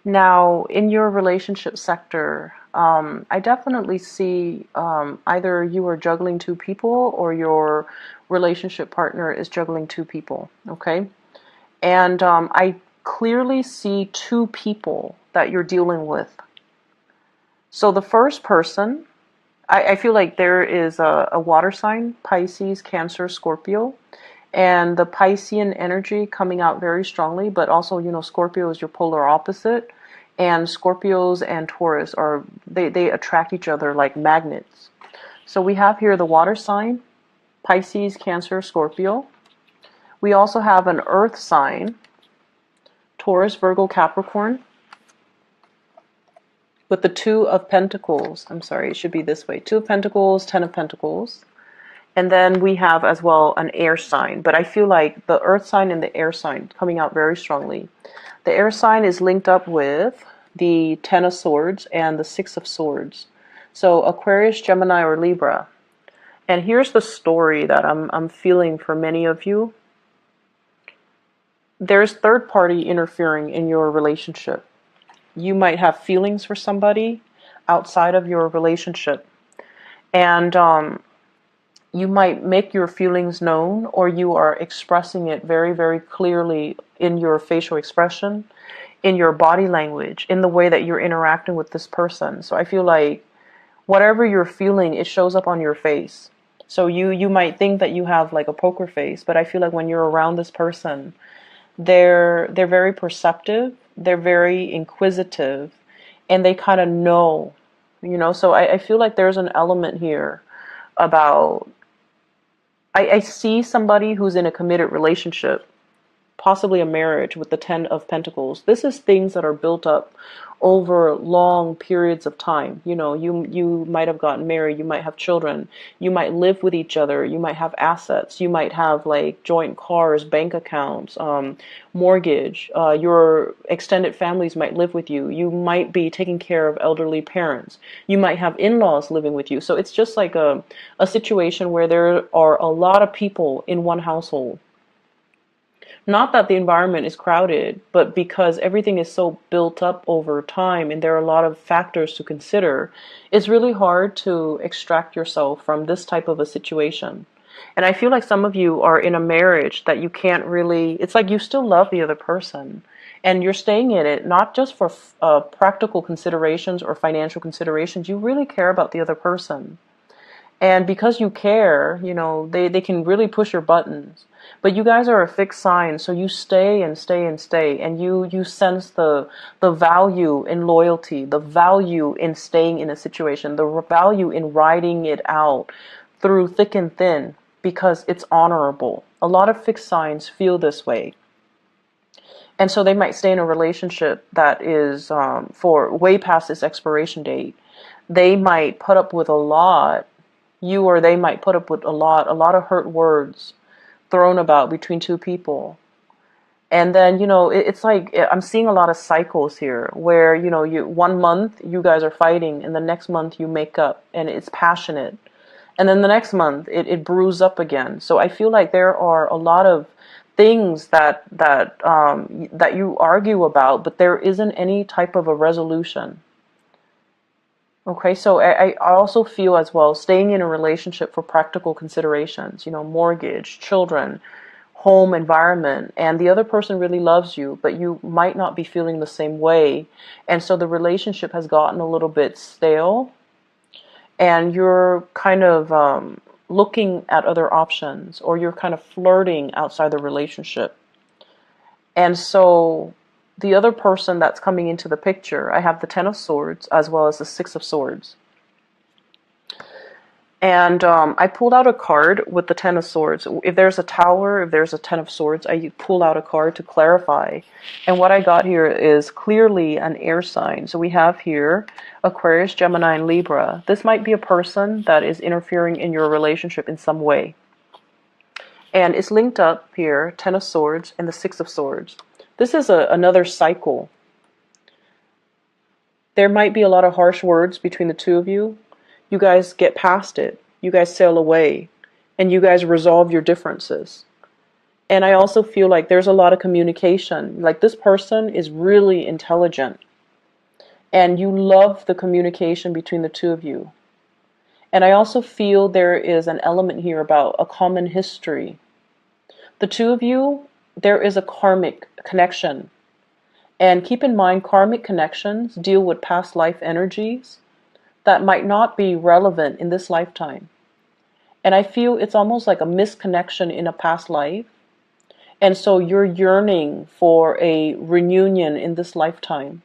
Now, in your relationship sector, I definitely see either you are juggling two people or your relationship partner is juggling two people, okay? And I clearly see two people that you're dealing with. So the first person, I feel like there is a water sign, Pisces, Cancer, Scorpio, and the Piscean energy coming out very strongly, but also, Scorpio is your polar opposite, and Scorpios and Taurus they attract each other like magnets. So we have here the water sign, Pisces, Cancer, Scorpio. We also have an earth sign, Taurus, Virgo, Capricorn, with the Two of Pentacles. I'm sorry, it should be this way. Two of Pentacles, Ten of Pentacles. And then we have as well an air sign. But I feel like the earth sign and the air sign coming out very strongly. The air sign is linked up with the Ten of Swords and the Six of Swords. So Aquarius, Gemini, or Libra. And here's the story that I'm feeling for many of you. There's third party interfering in your relationship. You might have feelings for somebody outside of your relationship. And you might make your feelings known, or you are expressing it very, very clearly in your facial expression, in your body language, in the way that you're interacting with this person. So I feel like whatever you're feeling, it shows up on your face. So you might think that you have like a poker face, but I feel like when you're around this person, they're very perceptive, they're very inquisitive, and they kind of know, so I feel like there's an element here about, I see somebody who's in a committed relationship, possibly a marriage with the Ten of Pentacles. This is things that are built up over long periods of time. You might have gotten married, you might have children, you might live with each other, you might have assets, you might have like joint cars, bank accounts, mortgage, your extended families might live with you, you might be taking care of elderly parents, you might have in-laws living with you. So it's just like a situation where there are a lot of people in one household. Not that the environment is crowded, but because everything is so built up over time and there are a lot of factors to consider, it's really hard to extract yourself from this type of a situation. And I feel like some of you are in a marriage that you can't really, it's like you still love the other person and you're staying in it, not just for practical considerations or financial considerations. You really care about the other person. And because you care, they can really push your buttons. But you guys are a fixed sign, so you stay and stay and stay. And you sense the value in loyalty, the value in staying in a situation, the value in riding it out through thick and thin because it's honorable. A lot of fixed signs feel this way. And so they might stay in a relationship that is for way past its expiration date. They might put up with a lot. You or they might put up with a lot of hurt words thrown about between two people. And then, it's like I'm seeing a lot of cycles here where, you 1 month you guys are fighting and the next month you make up and it's passionate. And then the next month it brews up again. So I feel like there are a lot of things that you argue about, but there isn't any type of a resolution. Okay, so I also feel as well staying in a relationship for practical considerations, mortgage, children, home environment, and the other person really loves you, but you might not be feeling the same way. And so the relationship has gotten a little bit stale and you're kind of looking at other options, or you're kind of flirting outside the relationship. And so the other person that's coming into the picture, I have the Ten of Swords as well as the Six of Swords. And I pulled out a card with the Ten of Swords. If there's a Tower, if there's a Ten of Swords, I pull out a card to clarify. And what I got here is clearly an air sign. So we have here Aquarius, Gemini, and Libra. This might be a person that is interfering in your relationship in some way. And it's linked up here, Ten of Swords and the Six of Swords. This is another cycle. There might be a lot of harsh words between the two of you. You guys get past it. You guys sail away. And you guys resolve your differences. And I also feel like there's a lot of communication. Like this person is really intelligent and you love the communication between the two of you. And I also feel there is an element here about a common history. The two of you, there is a karmic connection. And keep in mind, karmic connections deal with past life energies that might not be relevant in this lifetime. And I feel it's almost like a misconnection in a past life. And so you're yearning for a reunion in this lifetime.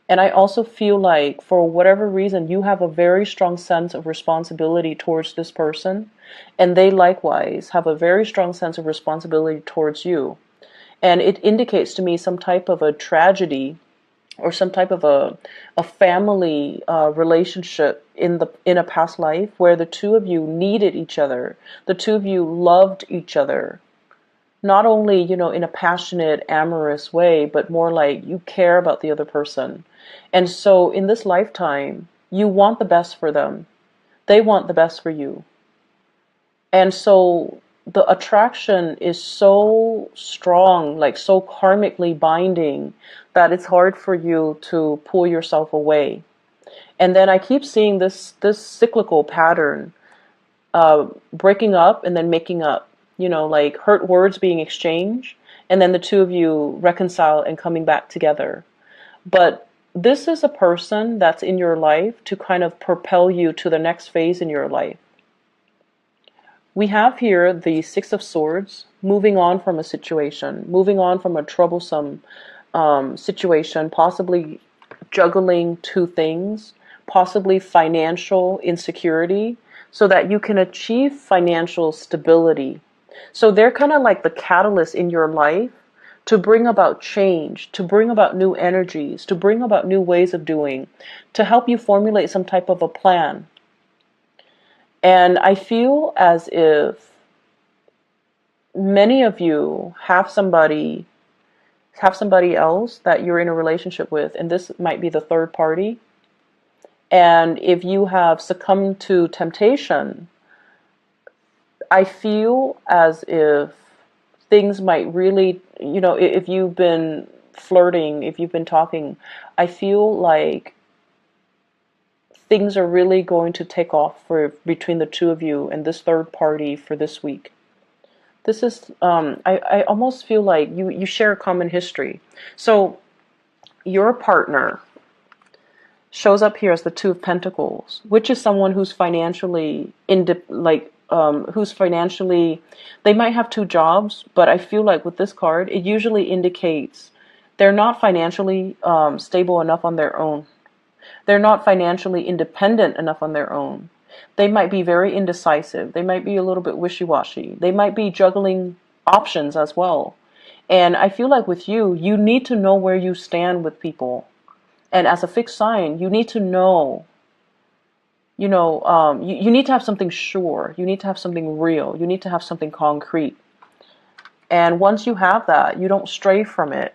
And I also feel like for whatever reason, you have a very strong sense of responsibility towards this person. And they likewise have a very strong sense of responsibility towards you. And it indicates to me some type of a tragedy or some type of a family relationship in a past life where the two of you needed each other. The two of you loved each other. Not only, in a passionate, amorous way, but more like you care about the other person. And so in this lifetime, you want the best for them. They want the best for you. And so the attraction is so strong, like so karmically binding, that it's hard for you to pull yourself away. And then I keep seeing this cyclical pattern, breaking up and then making up, like hurt words being exchanged, and then the two of you reconcile and coming back together. But this is a person that's in your life to kind of propel you to the next phase in your life. We have here the Six of Swords, moving on from a situation, moving on from a troublesome situation, possibly juggling two things, possibly financial insecurity, so that you can achieve financial stability. So they're kind of like the catalyst in your life to bring about change, to bring about new energies, to bring about new ways of doing, to help you formulate some type of a plan. And I feel as if many of you have somebody else that you're in a relationship with, and this might be the third party. And if you have succumbed to temptation, I feel as if things might really, if you've been flirting, if you've been talking, I feel like things are really going to take off for between the two of you and this third party for this week. This is, I almost feel like you share a common history. So your partner shows up here as the Two of Pentacles, which is someone who's financially, they might have two jobs, but I feel like with this card, it usually indicates they're not financially stable enough on their own. They're not financially independent enough on their own. They might be very indecisive. They might be a little bit wishy-washy. They might be juggling options as well. And I feel like with you, you need to know where you stand with people. And as a fixed sign, you need to know, you need to have something sure. You need to have something real. You need to have something concrete. And once you have that, you don't stray from it.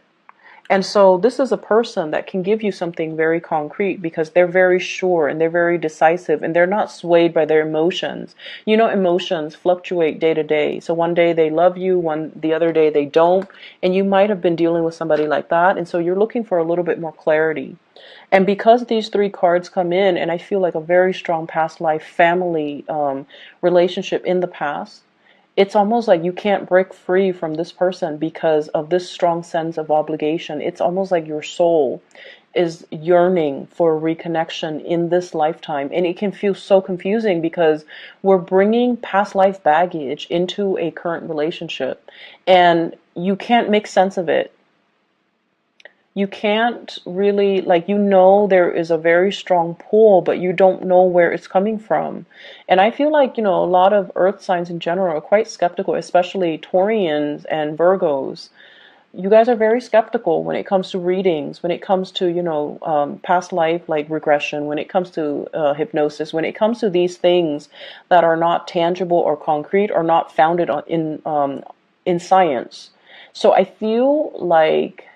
And so this is a person that can give you something very concrete because they're very sure and they're very decisive and they're not swayed by their emotions. Emotions fluctuate day to day. So one day they love you, the other day they don't. And you might have been dealing with somebody like that. And so you're looking for a little bit more clarity. And because these three cards come in, and I feel like a very strong past life family relationship in the past, it's almost like you can't break free from this person because of this strong sense of obligation. It's almost like your soul is yearning for reconnection in this lifetime. And it can feel so confusing because we're bringing past life baggage into a current relationship. And you can't make sense of it. You can't really, there is a very strong pull, but you don't know where it's coming from. And I feel like, a lot of earth signs in general are quite skeptical, especially Taurians and Virgos. You guys are very skeptical when it comes to readings, when it comes to, past life, like regression, when it comes to hypnosis, when it comes to these things that are not tangible or concrete or not founded in science. So I feel like,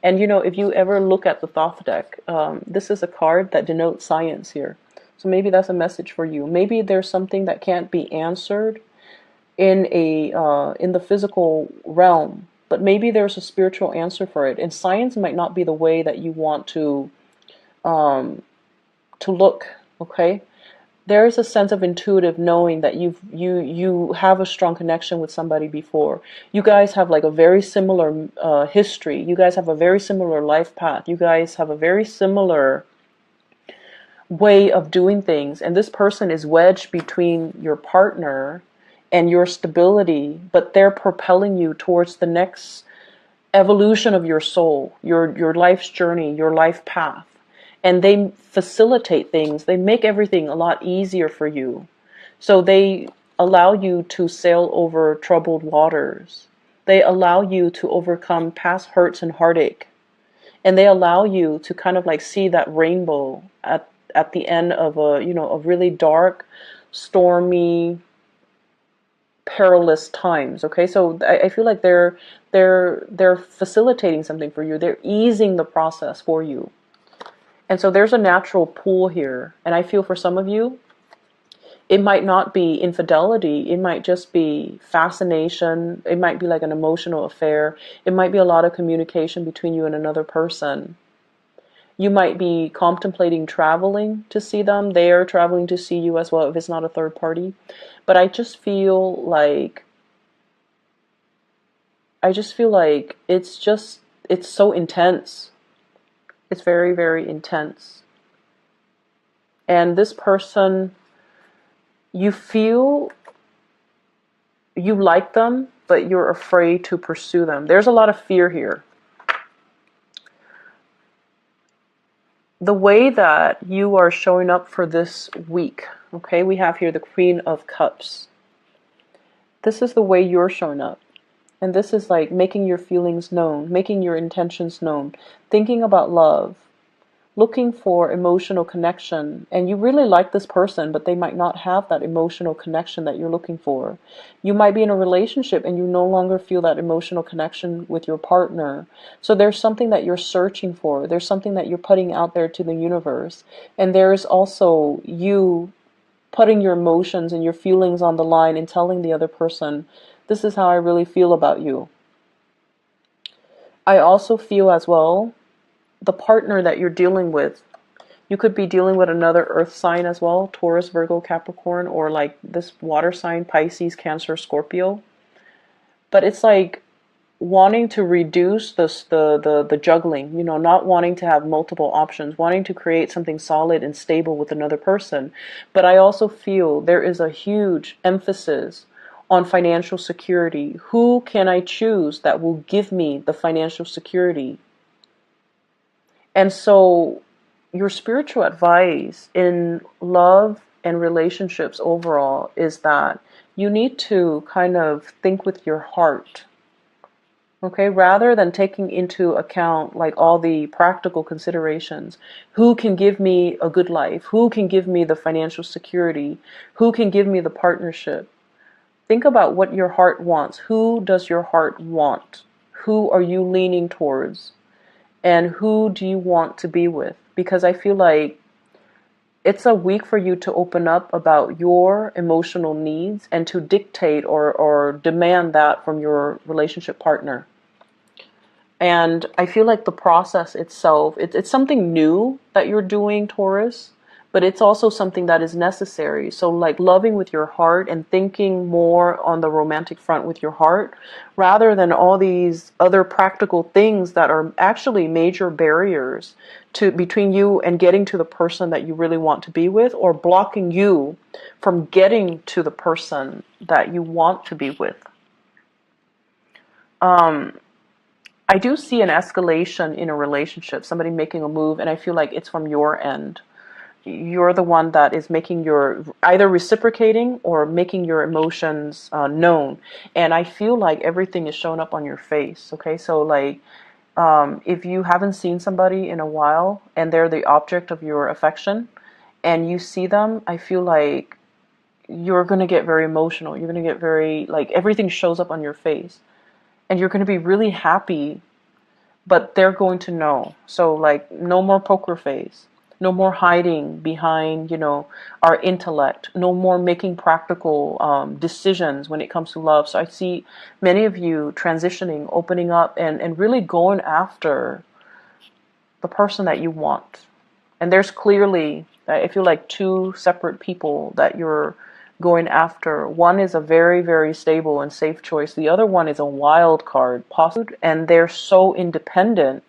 and if you ever look at the Thoth deck, this is a card that denotes science here. So maybe that's a message for you. Maybe there's something that can't be answered in the physical realm, but maybe there's a spiritual answer for it. And science might not be the way that you want um, to look. Okay, there is a sense of intuitive knowing that you have a strong connection with somebody before. You guys have like a very similar history. You guys have a very similar life path. You guys have a very similar way of doing things, and this person is wedged between your partner and your stability, but they're propelling you towards the next evolution of your soul, your life's journey, your life path. And they facilitate things. They make everything a lot easier for you. So they allow you to sail over troubled waters. They allow you to overcome past hurts and heartache. And they allow you to kind of like see that rainbow at the end of a really dark, stormy, perilous times. Okay, so I feel like they're facilitating something for you. They're easing the process for you. And so there's a natural pull here. And I feel for some of you, it might not be infidelity. It might just be fascination. It might be like an emotional affair. It might be a lot of communication between you and another person. You might be contemplating traveling to see them. They are traveling to see you as well if it's not a third party. But I just feel like it's so intense. It's very, very intense. And this person, you feel you like them, but you're afraid to pursue them. There's a lot of fear here. The way that you are showing up for this week, okay, we have here the Queen of Cups. This is the way you're showing up. And this is like making your feelings known, making your intentions known, thinking about love, looking for emotional connection. And you really like this person, but they might not have that emotional connection that you're looking for. You might be in a relationship and you no longer feel that emotional connection with your partner. So there's something that you're searching for. There's something that you're putting out there to the universe. And there's also you putting your emotions and your feelings on the line and telling the other person, this is how I really feel about you. I also feel as well, the partner that you're dealing with, you could be dealing with another earth sign as well, Taurus, Virgo, Capricorn, or like this water sign, Pisces, Cancer, Scorpio. But it's like wanting to reduce the juggling, not wanting to have multiple options, wanting to create something solid and stable with another person. But I also feel there is a huge emphasis on financial security. Who can I choose that will give me the financial security? And so your spiritual advice in love and relationships overall is that you need to kind of think with your heart. Okay, rather than taking into account like all the practical considerations. Who can give me a good life? Who can give me the financial security? Who can give me the partnership? Think about what your heart wants. Who does your heart want? Who are you leaning towards? And who do you want to be with? Because I feel like it's a week for you to open up about your emotional needs and to dictate or demand that from your relationship partner. And I feel like the process itself, it's something new that you're doing, Taurus, but it's also something that is necessary. So like loving with your heart and thinking more on the romantic front with your heart, rather than all these other practical things that are actually major barriers between you and getting to the person that you really want to be with, or blocking you from getting to the person that you want to be with. I do see an escalation in a relationship, somebody making a move, and I feel like it's from your end. You're the one that is making either reciprocating or making your emotions known. And I feel like everything is showing up on your face. Okay, so like if you haven't seen somebody in a while and they're the object of your affection and you see them, I feel like you're going to get very emotional. You're going to get very, like, everything shows up on your face. And you're going to be really happy, but they're going to know. So like no more poker face. No more hiding behind, our intellect. No more making practical decisions when it comes to love. So I see many of you transitioning, opening up, and really going after the person that you want. And there's clearly, I feel like, two separate people that you're going after. One is a very, very stable and safe choice. The other one is a wild card, possible, and they're so independent.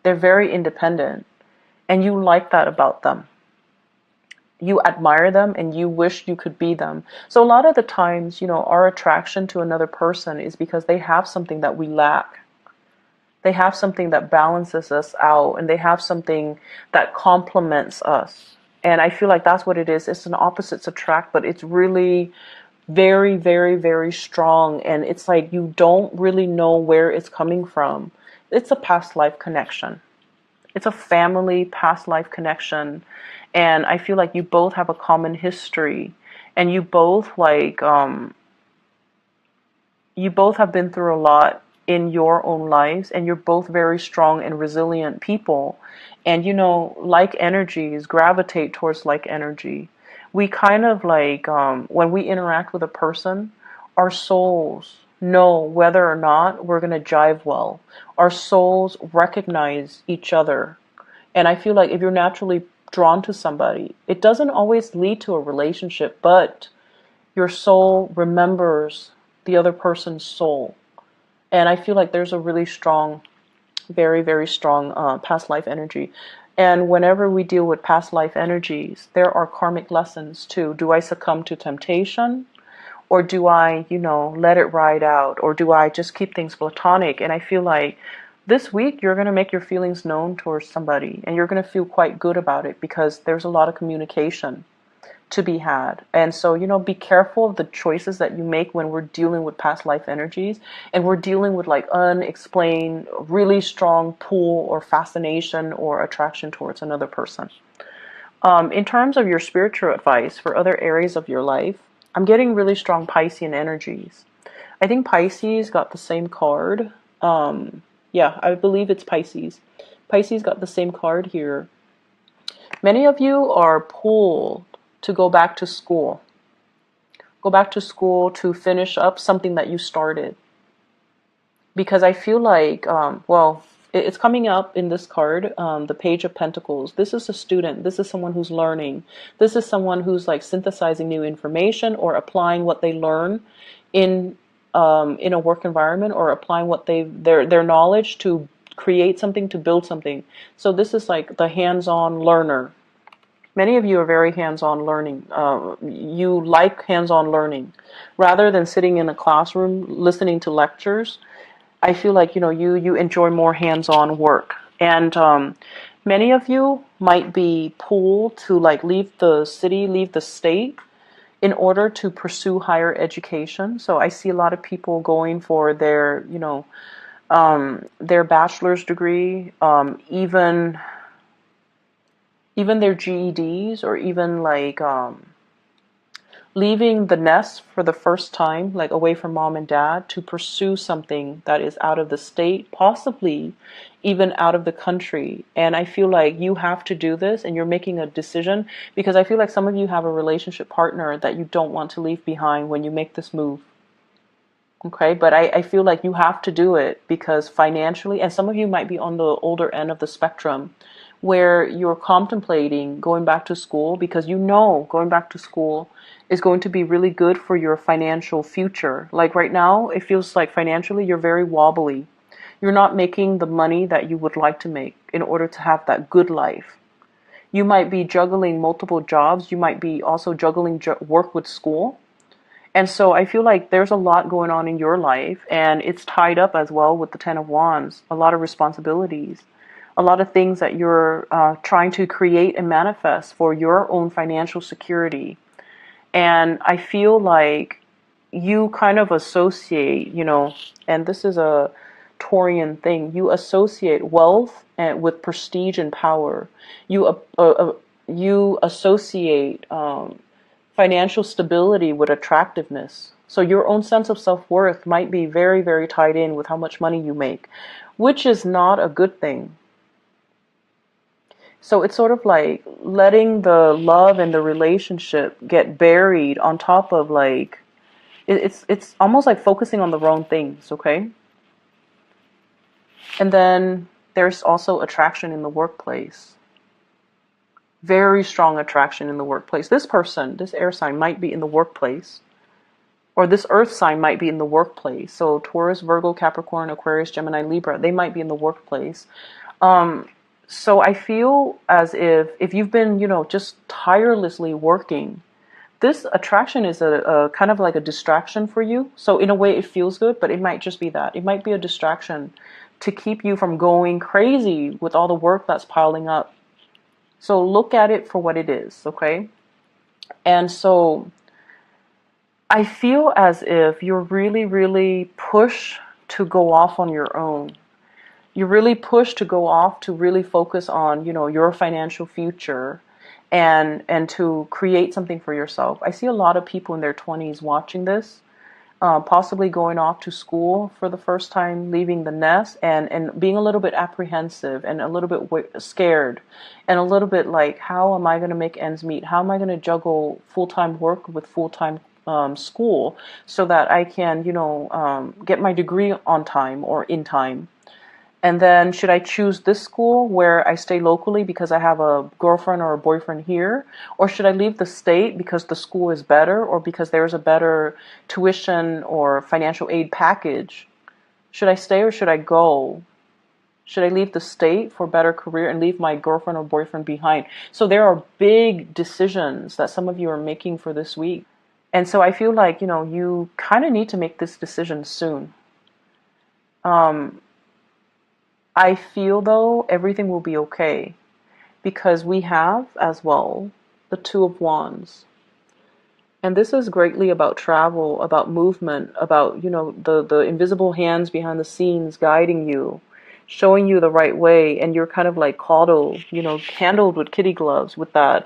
They're very independent. And you like that about them. You admire them and you wish you could be them. So a lot of the times, our attraction to another person is because they have something that we lack. They have something that balances us out, and they have something that complements us. And I feel like that's what it is. It's an opposites attract, but it's really very, very, very strong. And it's like you don't really know where it's coming from. It's a past life connection. It's a family past life connection. And I feel like you both have a common history, and you both have been through a lot in your own lives, and you're both very strong and resilient people. And like energies gravitate towards like energy. We kind of when we interact with a person, our souls know whether or not we're going to jive well. Our souls recognize each other. And I feel like if you're naturally drawn to somebody, it doesn't always lead to a relationship, but your soul remembers the other person's soul. And I feel like there's a really strong, very, very strong past life energy. And whenever we deal with past life energies, there are karmic lessons too. Do I succumb to temptation? Or do I, let it ride out? Or do I just keep things platonic? And I feel like this week you're going to make your feelings known towards somebody. And you're going to feel quite good about it because there's a lot of communication to be had. And so, be careful of the choices that you make when we're dealing with past life energies, and we're dealing with unexplained, really strong pull or fascination or attraction towards another person. In terms of your spiritual advice for other areas of your life, I'm getting really strong Piscean energies. I think Pisces got the same card. Yeah, I believe it's Pisces. Pisces got the same card here. Many of you are pulled to go back to school. Go back to school to finish up something that you started. Because I feel like, it's coming up in this card, the Page of Pentacles. This is a student. This is someone who's learning. This is someone who's synthesizing new information or applying what they learn in a work environment, or applying what their knowledge to create something, to build something. So this is the hands-on learner. Many of you are very hands-on learning. You like hands-on learning. Rather than sitting in a classroom listening to lectures, I feel like, you enjoy more hands-on work. And many of you might be pulled to leave the city, leave the state in order to pursue higher education. So I see a lot of people going for their bachelor's degree, even their GEDs, or even leaving the nest for the first time, away from mom and dad, to pursue something that is out of the state, possibly even out of the country. And I feel like you have to do this, and you're making a decision, because I feel like some of you have a relationship partner that you don't want to leave behind when you make this move. Okay, but I feel like you have to do it because financially, and some of you might be on the older end of the spectrum, where you're contemplating going back to school because going back to school is going to be really good for your financial future. Right now, it feels like financially you're very wobbly. You're not making the money that you would like to make in order to have that good life. You might be juggling multiple jobs. You might be also juggling work with school. And so I feel like there's a lot going on in your life, and it's tied up as well with the Ten of Wands. A lot of responsibilities, a lot of things that you're trying to create and manifest for your own financial security. And I feel like you kind of associate, and this is a Taurian thing, you associate wealth with prestige and power. You associate financial stability with attractiveness. So your own sense of self-worth might be very, very tied in with how much money you make, which is not a good thing. So it's sort of like letting the love and the relationship get buried on top of like it's almost like focusing on the wrong things, okay? And then there's also attraction in the workplace. Very strong attraction in the workplace. This person, this air sign might be in the workplace, or this earth sign might be in the workplace. So Taurus, Virgo, Capricorn, Aquarius, Gemini, Libra, they might be in the workplace. So I feel as if you've been, just tirelessly working, this attraction is a kind of like a distraction for you. So in a way it feels good, but it might just be that. It might be a distraction to keep you from going crazy with all the work that's piling up. So look at it for what it is, okay? And so I feel as if you're really, really pushed to go off on your own. You're really pushed to go off to really focus on, your financial future and to create something for yourself. I see a lot of people in their 20s watching this, possibly going off to school for the first time, leaving the nest, and being a little bit apprehensive and a little bit scared and a little bit like, how am I going to make ends meet? How am I going to juggle full-time work with full-time school so that I can, get my degree on time or in time? And then should I choose this school where I stay locally because I have a girlfriend or a boyfriend here? Or should I leave the state because the school is better or because there's a better tuition or financial aid package? Should I stay or should I go? Should I leave the state for a better career and leave my girlfriend or boyfriend behind? So there are big decisions that some of you are making for this week. And so I feel like, you kind of need to make this decision soon. I feel though everything will be okay because we have as well the Two of Wands. And this is greatly about travel, about movement, about, the invisible hands behind the scenes guiding you, showing you the right way, and you're kind of like coddled, handled with kitty gloves with that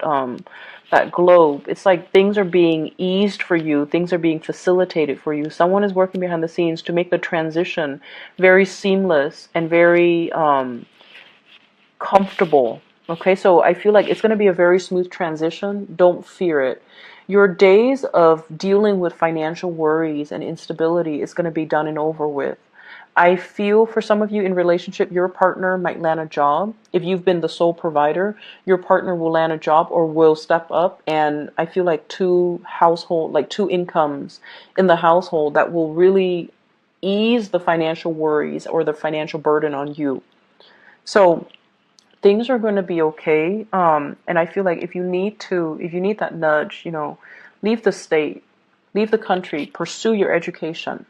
globe. It's like things are being eased for you, things are being facilitated for you. Someone is working behind the scenes to make the transition very seamless and very comfortable. Okay, so I feel like it's going to be a very smooth transition. Don't fear it. Your days of dealing with financial worries and instability is going to be done and over with. I feel for some of you in relationship, your partner might land a job. If you've been the sole provider, your partner will land a job or will step up. And I feel like two incomes in the household that will really ease the financial worries or the financial burden on you. So things are going to be okay. And I feel like if you need that nudge, leave the state, leave the country, pursue your education.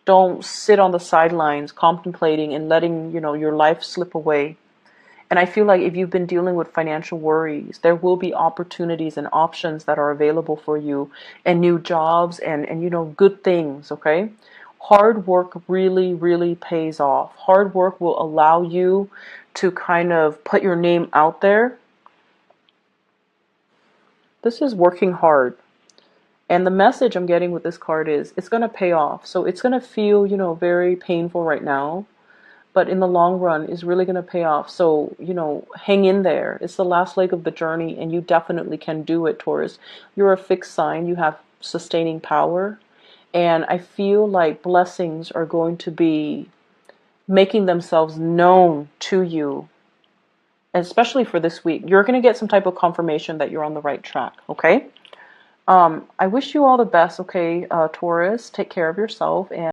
Don't sit on the sidelines contemplating and letting, your life slip away. And I feel like if you've been dealing with financial worries, there will be opportunities and options that are available for you and new jobs and good things, okay? Hard work really, really pays off. Hard work will allow you to kind of put your name out there. This is working hard. And the message I'm getting with this card is it's going to pay off. So it's going to feel, very painful right now, but in the long run is really going to pay off. So, hang in there. It's the last leg of the journey and you definitely can do it, Taurus. You're a fixed sign. You have sustaining power. And I feel like blessings are going to be making themselves known to you, especially for this week. You're going to get some type of confirmation that you're on the right track, okay? I wish you all the best, okay, Taurus. Take care of yourself and